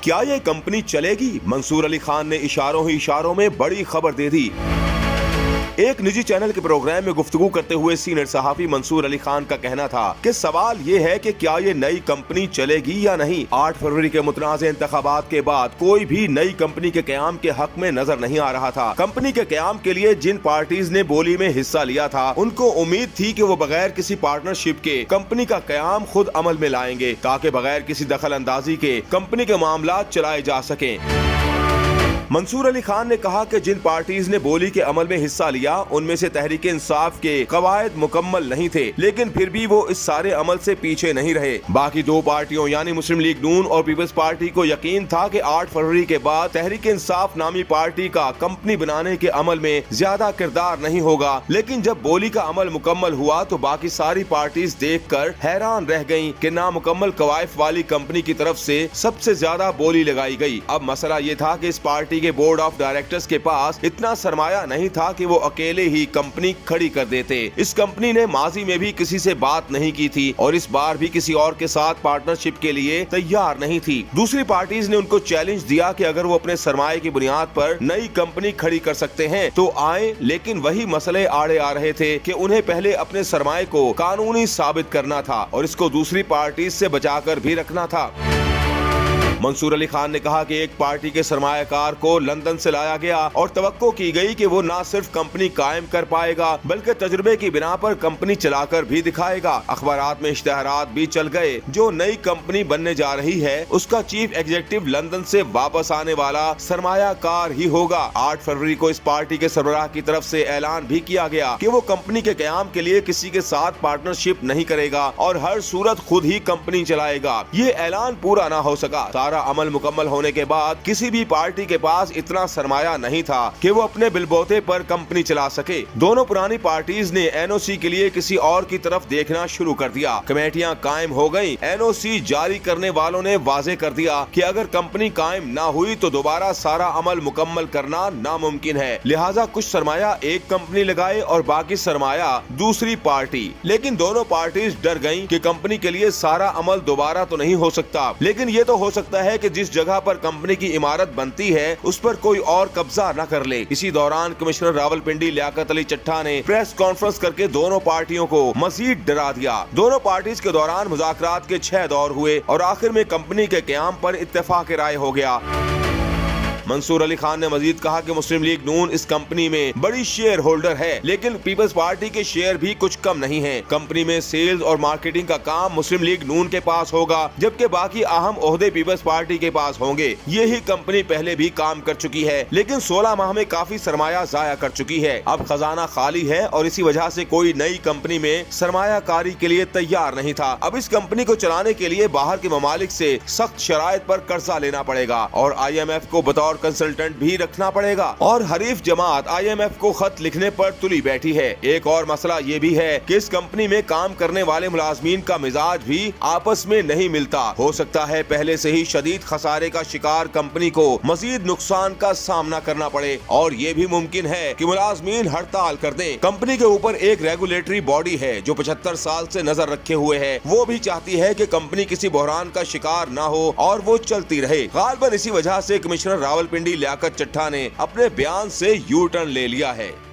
क्या ये कंपनी चलेगी? मंसूर अली खान ने इशारों ही इशारों में बड़ी खबर दे दी। एक निजी चैनल के प्रोग्राम में गुफ्तगू करते हुए सीनियर सहाफी मंसूर अली खान का कहना था कि सवाल ये है कि क्या ये नई कंपनी चलेगी या नहीं। 8 फरवरी के मुतनाज़ इंतखाबात के बाद कोई भी नई कंपनी के क़याम के हक में नजर नहीं आ रहा था। कंपनी के क़याम के लिए जिन पार्टीज ने बोली में हिस्सा लिया था, उनको उम्मीद थी कि वो बगैर किसी पार्टनरशिप के कंपनी का क़याम खुद अमल में लाएंगे, ताकि बगैर किसी दखल अंदाजी के कंपनी के मामलात चलाए जा सकें। मंसूर अली खान ने कहा कि जिन पार्टीज ने बोली के अमल में हिस्सा लिया, उनमें से तहरीक इंसाफ के कवायद मुकम्मल नहीं थे, लेकिन फिर भी वो इस सारे अमल से पीछे नहीं रहे। बाकी दो पार्टियों यानी मुस्लिम लीग नून और पीपल्स पार्टी को यकीन था कि 8 फरवरी के बाद तहरीक इंसाफ नामी पार्टी का कंपनी बनाने के अमल में ज्यादा किरदार नहीं होगा, लेकिन जब बोली का अमल मुकम्मल हुआ तो बाकी सारी पार्टीज देख कर हैरान रह गयी कि नामुकम्मल कवायद वाली कंपनी की तरफ से सबसे ज्यादा बोली लगाई गई। अब मसला ये था कि इस पार्टी के बोर्ड ऑफ डायरेक्टर्स के पास इतना सरमाया नहीं था कि वो अकेले ही कंपनी खड़ी कर देते। इस कंपनी ने माजी में भी किसी से बात नहीं की थी और इस बार भी किसी और के साथ पार्टनरशिप के लिए तैयार नहीं थी। दूसरी पार्टीज ने उनको चैलेंज दिया कि अगर वो अपने सरमाए की बुनियाद पर नई कंपनी खड़ी कर सकते हैं तो आए, लेकिन वही मसले आड़े आ रहे थे कि उन्हें पहले अपने सरमाए को कानूनी साबित करना था और इसको दूसरी पार्टीज से बचाकर भी रखना था। मंसूर अली खान ने कहा कि एक पार्टी के सरमायाकार को लंदन से लाया गया और तवक्को की गई कि वो न सिर्फ कंपनी कायम कर पाएगा बल्कि तजुर्बे की बिना पर कंपनी चलाकर भी दिखाएगा। अखबारात में इश्तिहारात भी चल गए, जो नई कंपनी बनने जा रही है उसका चीफ एग्जीक्यूटिव लंदन से वापस आने वाला सरमायाकार ही होगा। 8 फरवरी को इस पार्टी के सरबराह की तरफ से ऐलान भी किया गया कि वो कंपनी के क़याम के लिए किसी के साथ पार्टनरशिप नहीं करेगा और हर सूरत खुद ही कंपनी चलाएगा। ये ऐलान पूरा न हो सका। सारा अमल मुकम्मल होने के बाद किसी भी पार्टी के पास इतना सरमाया नहीं था कि वो अपने बिलबोते पर कंपनी चला सके। दोनों पुरानी पार्टीज ने एनओसी के लिए किसी और की तरफ देखना शुरू कर दिया। कमेटियां कायम हो गयी। एनओसी जारी करने वालों ने वाजे कर दिया कि अगर कंपनी कायम ना हुई तो दोबारा सारा अमल मुकम्मल करना नामुमकिन है, लिहाजा कुछ सरमाया एक कंपनी लगाए और बाकी सरमाया दूसरी पार्टी। लेकिन दोनों पार्टीज डर गयी कि कंपनी के लिए सारा अमल दोबारा तो नहीं हो सकता, लेकिन ये तो हो सकता है कि जिस जगह पर कंपनी की इमारत बनती है उस पर कोई और कब्जा न कर ले। इसी दौरान कमिश्नर रावलपिंडी लियाकत अली चट्टा ने प्रेस कॉन्फ्रेंस करके दोनों पार्टियों को मजीद डरा दिया। दोनों पार्टीज के दौरान मुज़ाकरात के 6 दौर हुए और आखिर में कंपनी के क़याम पर इत्तेफाक राय हो गया। मंसूर अली खान ने मजीद कहा कि मुस्लिम लीग नून इस कंपनी में बड़ी शेयर होल्डर है, लेकिन पीपल्स पार्टी के शेयर भी कुछ कम नहीं हैं। कंपनी में सेल्स और मार्केटिंग का काम मुस्लिम लीग नून के पास होगा, जबकि बाकी अहम ओहदे पीपल्स पार्टी के पास होंगे। ये ही कंपनी पहले भी काम कर चुकी है, लेकिन 16 माह में काफी सरमाया जाया कर चुकी है। अब खजाना खाली है और इसी वजह से कोई नई कंपनी में सरमायाकारी के लिए तैयार नहीं था। अब इस कंपनी को चलाने के लिए बाहर के ममालिक से सख्त शराइत पर कर्जा लेना पड़ेगा और IMF को बतौर कंसल्टेंट भी रखना पड़ेगा और हरीफ जमात IMF को खत लिखने पर तुली बैठी है। एक और मसला ये भी है कि इस कंपनी में काम करने वाले मुलाजमीन का मिजाज भी आपस में नहीं मिलता। हो सकता है पहले से ही शदीद खसारे का शिकार कंपनी को मजीद नुकसान का सामना करना पड़े और ये भी मुमकिन है कि मुलाजमीन हड़ताल कर दें। कंपनी के ऊपर एक रेगुलेटरी बॉडी है जो 75 साल से नजर रखे हुए है। वो भी चाहती है कि कंपनी किसी बहरान का शिकार न हो और वो चलती रहे। गालिबन इसी वजह से कमिश्नर रावलपिंडी लियाकत चट्टा ने अपने बयान से यू टर्न ले लिया है।